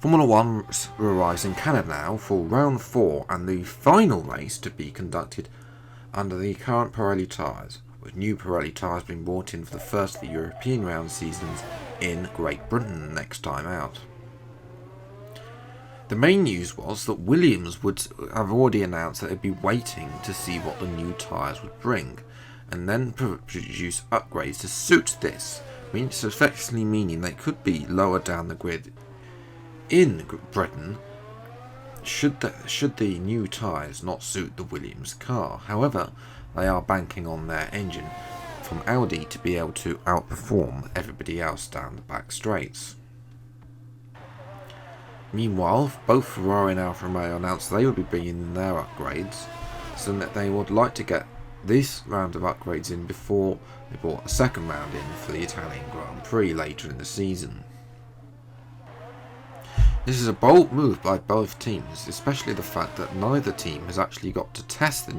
Formula 1 arrives in Canada now for round 4 and the final race to be conducted under the current Pirelli tyres, with new Pirelli tyres being brought in for the first of the European round seasons in Great Britain next time out. The main news was that Williams would have already announced that they'd be waiting to see what the new tyres would bring, and then produce upgrades to suit this, effectively meaning they could be lower down the grid in Britain should the new tyres not suit the Williams car. However, they are banking on their engine from Audi to be able to outperform everybody else down the back straights. Meanwhile, both Ferrari and Alfa Romeo announced they would be bringing in their upgrades, so that they would like to get this round of upgrades in before they brought a second round in for the Italian Grand Prix later in the season. This is a bold move by both teams, especially the fact that neither team has actually got to test the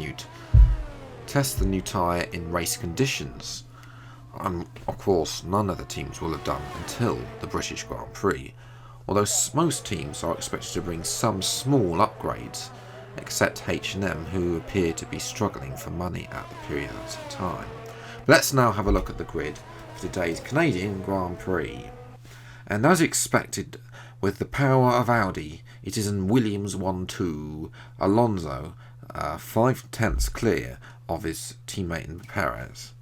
new tyre in race conditions, and of course none of the teams will have done until the British Grand Prix, although most teams are expected to bring some small upgrades, except H&M, who appear to be struggling for money at the period of time. Let's now have a look at the grid for today's Canadian Grand Prix. And as expected, with the power of Audi, it is in Williams 1-2, Alonso 5/10 clear of his teammate Perez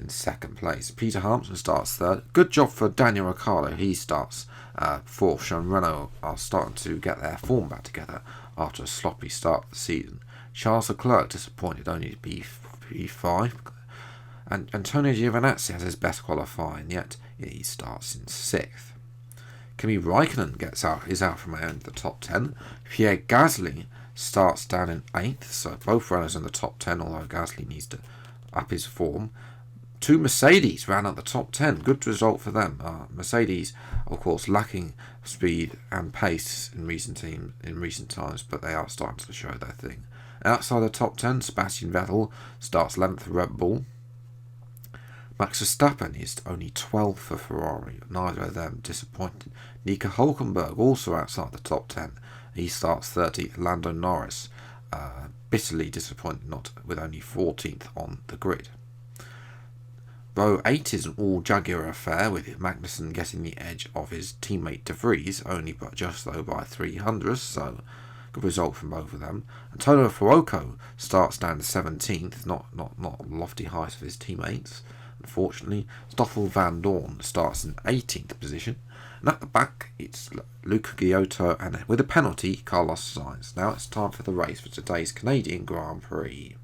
in second place. Peter Hampton starts third. Good job for Daniel Ricciardo, he starts fourth. Sean Renault are starting to get their form back together after a sloppy start of the season. Charles Leclerc disappointed only to be P5, and Antonio Giovinazzi has his best qualifying yet, he starts in 6th. Kimi Raikkonen is out from around the top 10. Pierre Gasly starts down in 8th, so both runners in the top 10, although Gasly needs to up his form. 2 Mercedes ran at the top 10. Good result for them. Mercedes, of course, lacking speed and pace in recent times, but they are starting to show their thing. Outside the top 10, Sebastian Vettel starts 11th for Red Bull. Max Verstappen is only 12th for Ferrari. Neither of them disappointed. Nico Hülkenberg also outside the top 10. He starts 30th. Lando Norris bitterly disappointed, not with only 14th on the grid. Row 8 is an all-Jaguar affair, with Magnussen getting the edge of his teammate De Vries, only but just though by 300ths, so good result from both of them. Antonio Fuoco starts down to 17th, not lofty height of his teammates, unfortunately. Stoffel Van Dorn starts in 18th position, and at the back it's Luca Giotto and with a penalty Carlos Sainz. Now it's time for the race for today's Canadian Grand Prix.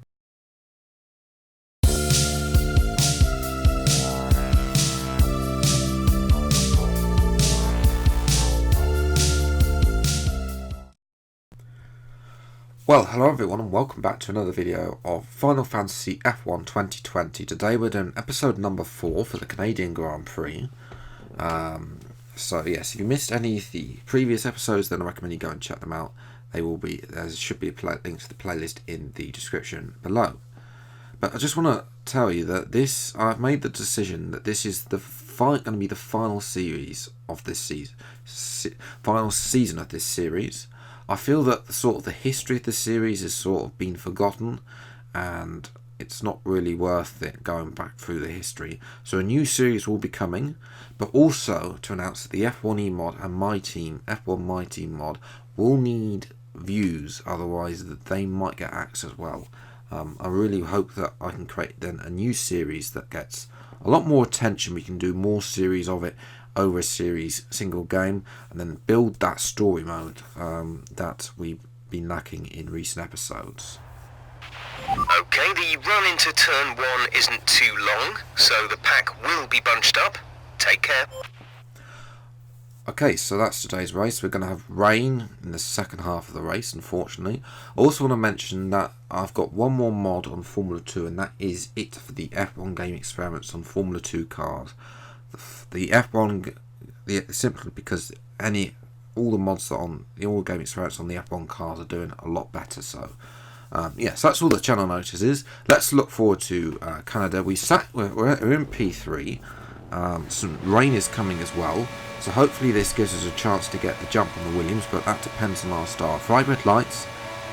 Well, hello everyone and welcome back to another video of Final Fantasy F1 2020. Today we're doing episode number 4 for the Canadian Grand Prix. So yes, if you missed any of the previous episodes, then I recommend you go and check them out. There should be a link to the playlist in the description below. But I just want to tell you that I've made the decision that this is going to be the final series of this final season of this series. I feel that the history of the series has sort of been forgotten, and it's not really worth it going back through the history. So a new series will be coming, but also to announce that the F1E mod and My Team, F1 My Team mod, will need views, otherwise that they might get axed as well. I really hope that I can create then a new series that gets a lot more attention. We can do more series of it over a single game, and then build that story mode that we've been lacking in recent episodes. Okay, the run into turn 1 isn't too long, so the pack will be bunched up. Take care. Okay, so that's today's race. We're going to have rain in the second half of the race, unfortunately. I also want to mention that I've got one more mod on Formula 2, and that is it for the F1 game experiments on Formula 2 cars. The F1, simply because all the mods that on all the game experiments on the F1 cars are doing a lot better. So yes, that's all the channel notice is. Let's look forward to Canada. We're in P3. Some rain is coming as well, so hopefully this gives us a chance to get the jump on the Williams, but that depends on our start. Bright red lights,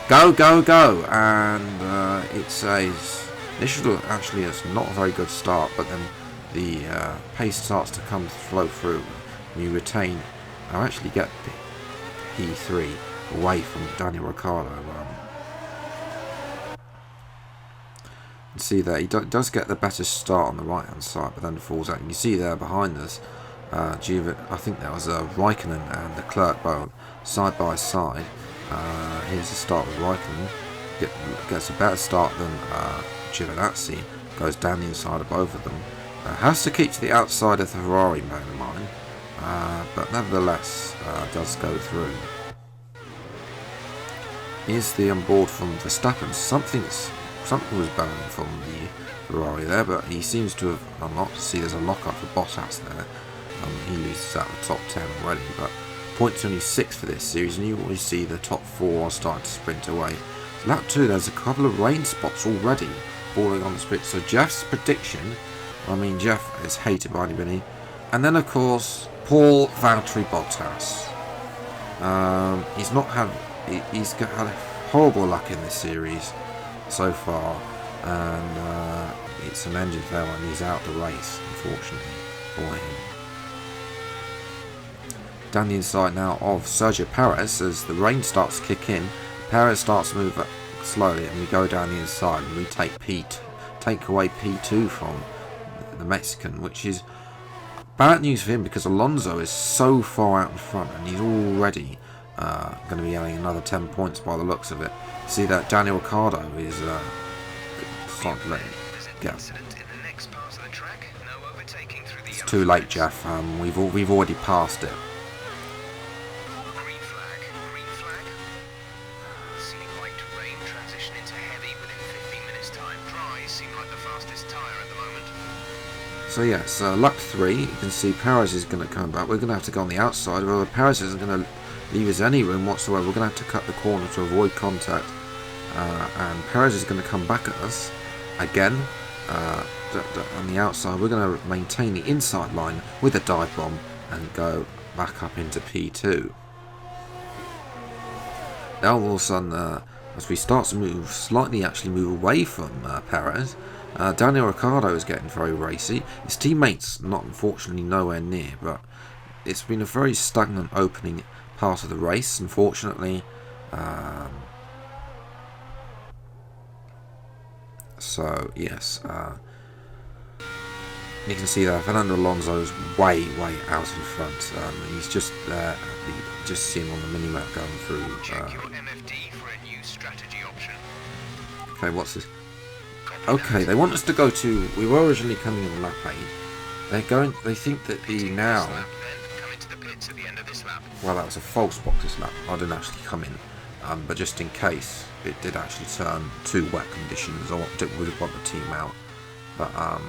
go, go, go, and it says initially actually it's not a very good start, but then the pace starts to flow through. You retain, I actually get the P3 away from Daniel Ricciardo. You see there, he does get the better start on the right hand side, but then falls out. And you see there behind us, I think that was Raikkonen and Leclerc both side by side. Here's the start with Raikkonen, gets a better start than Giovinazzi, goes down the inside of both of them. Has to keep to the outside of the Ferrari, bear in mind, but nevertheless does go through. Here's the onboard from Verstappen. Something was banned from the Ferrari there, but he seems to have unlocked. See, there's a lockup for Bottas there. He loses out the top 10 already, but points only 6 for this series, and you always see the top 4 are starting to sprint away. So lap 2, there's a couple of rain spots already falling on the sprint. So Jeff's prediction, I mean, Jeff is hated by anybody. And then, of course, Paul Valtteri Bottas. He's had horrible luck in this series so far, and it's an engine failure and he's out the race, unfortunately for him. Down the inside now of Sergio Perez, as the rain starts to kick in, Perez starts to move slowly, and we go down the inside and we take away P2 from the Mexican, which is bad news for him because Alonso is so far out in front, and he's already going to be getting another 10 points by the looks of it. See that Daniel Ricciardo is starting to let him go. It's too late, Jeff. We've already passed it. Green flag. Seeming like rain transition into heavy within 15 minutes time. Dry seem like the fastest tyre at the moment. So yes, lap 3, you can see Perez is going to come back. We're going to have to go on the outside, although Perez isn't going to leave us any room whatsoever. We're going to have to cut the corner to avoid contact, and Perez is going to come back at us again on the outside. We're going to maintain the inside line with a dive bomb and go back up into P2. Now all of a sudden, as we start to move away from Perez, Daniel Ricciardo is getting very racy. His teammates not unfortunately nowhere near, but it's been a very stagnant opening part of the race, unfortunately. So yes, you can see that Fernando Alonso is way out in front. He's just there. You just see him on the minimap going through. Check your MFD for a new strategy option. Okay, what's this? Okay, they want us to go to. We were originally coming in lap 8. They think that the now. Well, that was a false boxes lap. I didn't actually come in, but just in case it did actually turn to wet conditions, I would want the team out. But we'll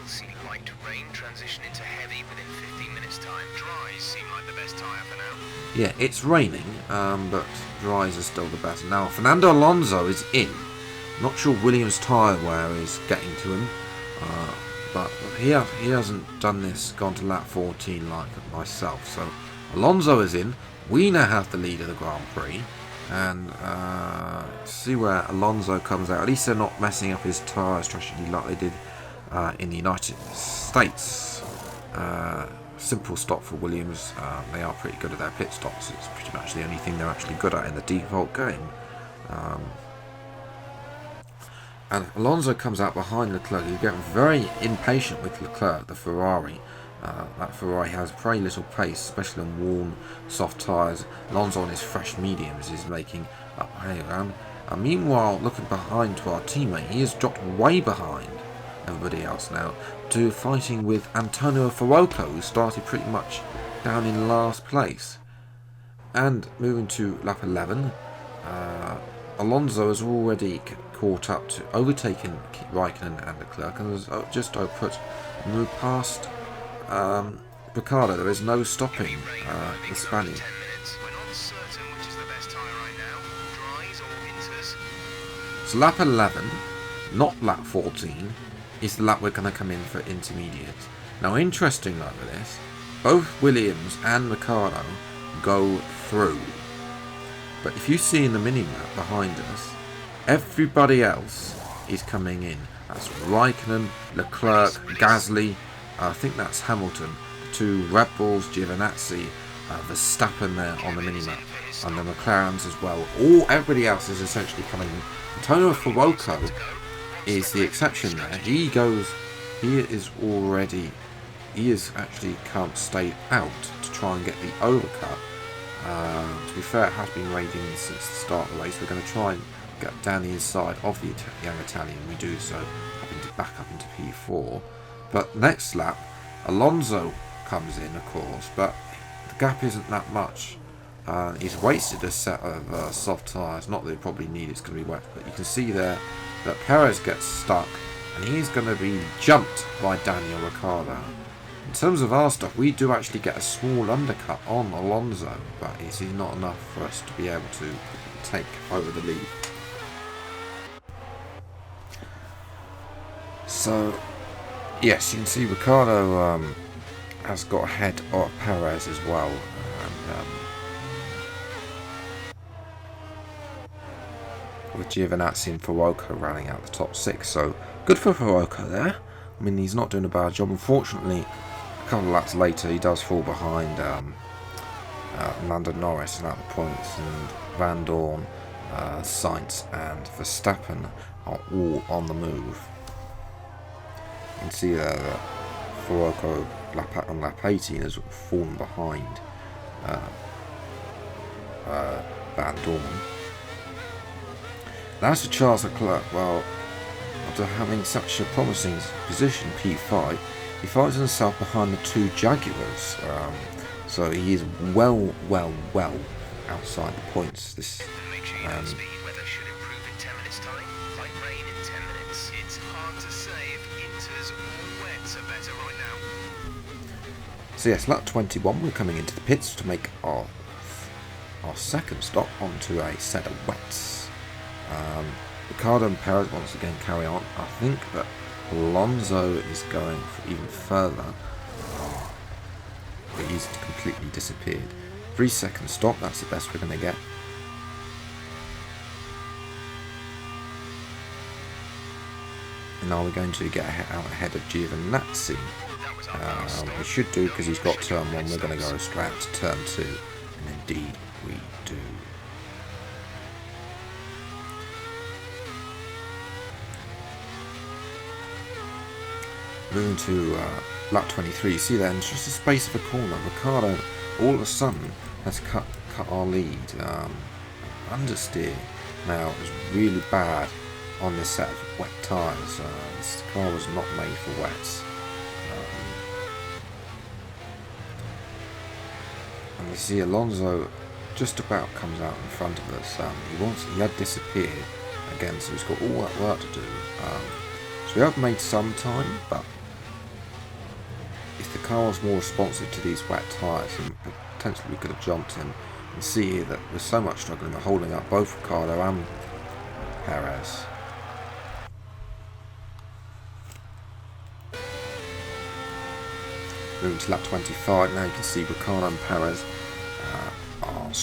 see light rain transition into heavy within 15 minutes time. Dries seem like the best tyre for now. Yeah, it's raining, but dries are still the best. Now Fernando Alonso is in. Not sure Williams tyre wear is getting to him, but he hasn't done this, gone to lap 14 like myself. So Alonso is in. We now have the lead of the Grand Prix, and see where Alonso comes out. At least they're not messing up his tyre strategy like they did in the United States. Simple stop for Williams. They are pretty good at their pit stops. It's pretty much the only thing they're actually good at in the default game. And Alonso comes out behind Leclerc. He's getting very impatient with Leclerc, the Ferrari. That Ferrari has very little pace, especially on worn, soft tyres. Alonso on his fresh mediums is making up ground. And meanwhile, looking behind to our teammate, he has dropped way behind everybody else now to fighting with Antonio Fuoco, who started pretty much down in last place. And moving to lap 11, Alonso has already caught up to overtaking Raikkonen and Leclerc, and has just moved past Ricciardo. There is no stopping the Spaniard. So lap 11, not lap 14, is the lap we're going to come in for intermediate. Now, interesting like this, both Williams and Ricciardo go through. But if you see in the mini-map behind us, everybody else is coming in. That's Raikkonen, Leclerc, Gasly, I think that's Hamilton, the two Red Bulls, Giovinazzi, Verstappen there on the mini-map, and the McLarens as well. Everybody else is essentially coming in. Antonio Fuoco is the exception there. He actually can't stay out to try and get the overcut. To be fair, it has been raining since the start of the race. We're going to try and get down the inside of the young Italian. We do so, having to back up into P4. But next lap, Alonso comes in, of course, but the gap isn't that much. He's wasted a set of soft tyres. Not that they probably need, it's going to be wet, but you can see there that Perez gets stuck, and he's going to be jumped by Daniel Ricciardo. In terms of our stuff, we do actually get a small undercut on Alonso, but it's not enough for us to be able to take over the lead. So, yes, you can see Ricciardo has got ahead of Perez as well. And, with Giovinazzi and Fuoco running out the top 6, so good for Fuoco there. I mean, he's not doing a bad job. Unfortunately, a couple of laps later, he does fall behind Lando Norris and out the points, and Van Dorn, Sainz, and Verstappen are all on the move. You can see there that Fuoco on lap 18 has fallen behind Van Dorn. As for Charles Leclerc, well, after having such a promising position, P5, he finds himself behind the two Jaguars. So he is well outside the points. This Make sure you know speed weather should improve in 10 minutes time. Like rain in 10 minutes. It's hard to say if inters or wets are better right now. So yes, lap 21, we're coming into the pits to make our second stop onto a set of wets. Ricciardo and Perez once again carry on. I think that Alonso is going for even further. But he's completely disappeared. 3-second stop, that's the best we're going to get. And now we're going to get out ahead of Giovinazzi. We should do, because he's got turn 1, we're going to go straight out to turn 2. And indeed we do. Moving to lap 23, you see there in just the space of a corner, Ricciardo all of a sudden has cut our lead. Understeer now is really bad on this set of wet tyres. This car was not made for wets. And we see Alonso just about comes out in front of us. He had disappeared again, so he's got all that work to do. So we have made some time, but if the car was more responsive to these wet tyres, then potentially we could have jumped him. And see here that with so much struggling, we're holding up both Ricciardo and Perez. Moving to lap 25, now you can see Ricciardo and Perez are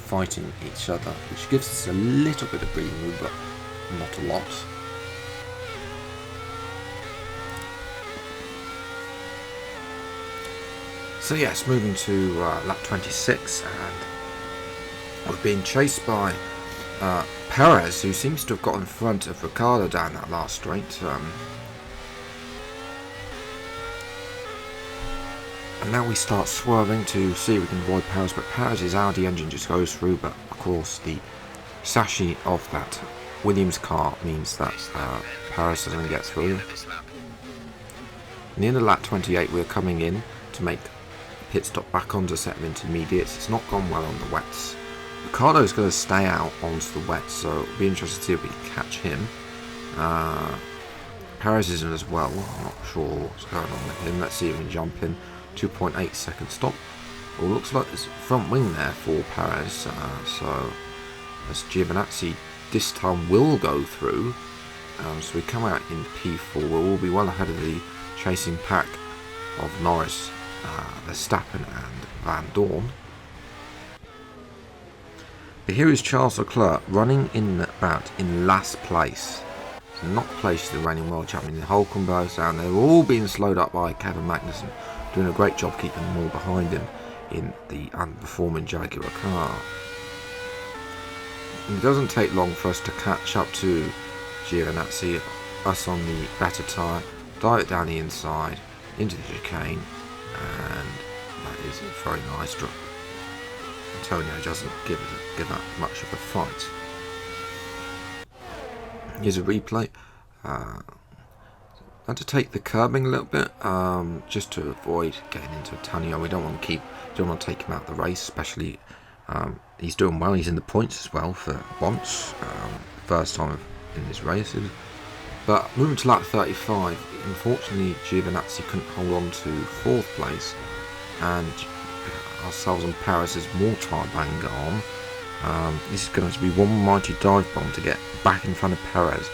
fighting each other, which gives us a little bit of breathing room, but not a lot. So yes, moving to lap 26, and we're being chased by Perez, who seems to have got in front of Ricciardo down that last straight. And now we start swerving to see if we can avoid Perez, but Perez's Audi engine just goes through, but of course the chassis of that Williams car means that Perez doesn't get through. Near the lap 28 we're coming in to make pit stop back onto a set of intermediates. It's not gone well on the wets. Ricciardo's going to stay out onto the wets, so it'll be interesting to see if we can catch him. Perez isn't as well. I'm not sure what's going on with him. Let's see if we can jump in. 2.8 second stop. Well, looks like there's a front wing there for Perez. So as Giovinazzi this time will go through, So we come out in P4. We'll be well ahead of the chasing pack of Norris, Verstappen and Van Dorn. But here is Charles Leclerc running in last place. So not placed the reigning world champion. Hulkenberg's down. They're all being slowed up by Kevin Magnussen, doing a great job keeping them all behind him in the underperforming Jaguar car. And it doesn't take long for us to catch up to Giovinazzi, us on the better tyre, dive it down the inside, into the chicane, and that is a very nice drop. Antonio doesn't give that much of a fight. Here's a replay. I had to take the curbing a little bit, just to avoid getting into Antonio. We don't want to take him out of the race, especially he's doing well. He's in the points as well for once, first time in his races. But moving to lap 35, unfortunately Giovinazzi couldn't hold on to 4th place, and ourselves and Paris is more tyre bang on. This is going to be one mighty dive bomb to get back in front of Perez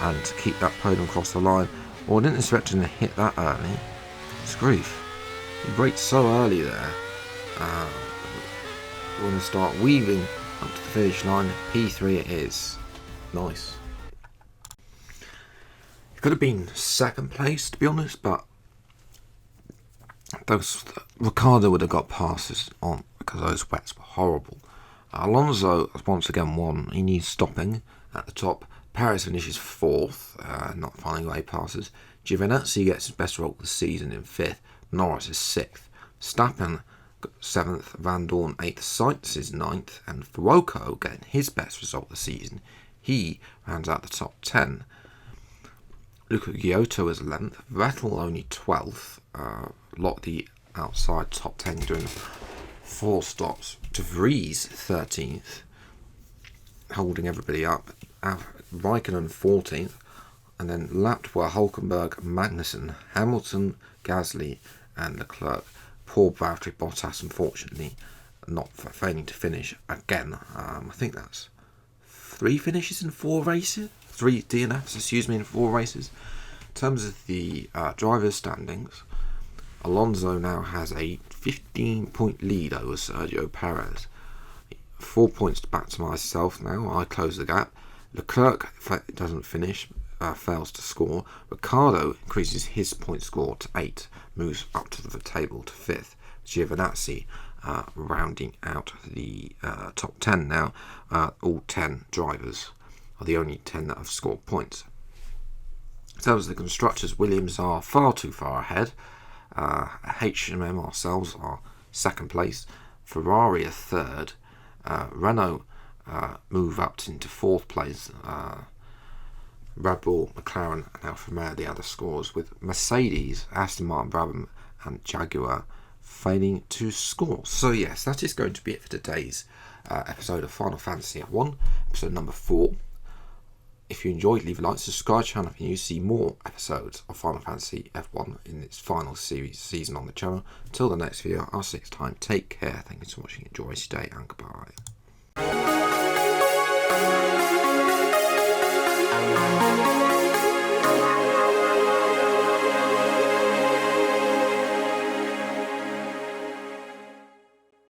and to keep that podium across the line. Well, I didn't expect him to hit that early. It's grief. He braked so early there. We're going to start weaving up to the finish line. P3 it is. Nice. It could have been 2nd place, to be honest, but Ricardo would have got passes on because those wets were horrible. Alonso once again won. He needs stopping at the top. Perez finishes 4th, not finding away passes. Giovinazzi gets his best result of the season in 5th. Norris is 6th. Verstappen 7th. Van Dorn 8th. Sainz is 9th. And Fuoco getting his best result of the season. He rounds out the top 10. Luca Giotto is 11th. Vettel only 12th. Lotte outside top 10 doing 4 stops. De Vries 13th, holding everybody up. Raikkonen 14th, and then lapped were Hulkenberg, Magnussen, Hamilton, Gasly, and Leclerc. Poor Valtteri Bottas, unfortunately, not failing to finish again. I think that's 3 finishes in 4 races. 3 DNFs, in 4 races. In terms of the drivers' standings, Alonso now has a 15-point lead over Sergio Perez. 4 points back to myself now. I close the gap. Leclerc doesn't finish, fails to score. Ricciardo increases his point score to 8, moves up to the table to 5th. Giovinazzi rounding out the top 10 now. All 10 drivers are the only 10 that have scored points. In terms of the constructors, Williams are far too far ahead. H&M ourselves are 2nd place. Ferrari are 3rd. Renault move up into 4th place. Red Bull, McLaren and Alfa Romeo the other scores, with Mercedes, Aston Martin, Brabham and Jaguar failing to score. So yes, that is going to be it for today's episode of Final Fantasy F1, episode number 4. If you enjoyed, leave a like, subscribe to the channel if you see more episodes of Final Fantasy F1 in its final season on the channel. Until the next video, I'll see you next time. Take care. Thank you so much for watching. Enjoy your day and goodbye.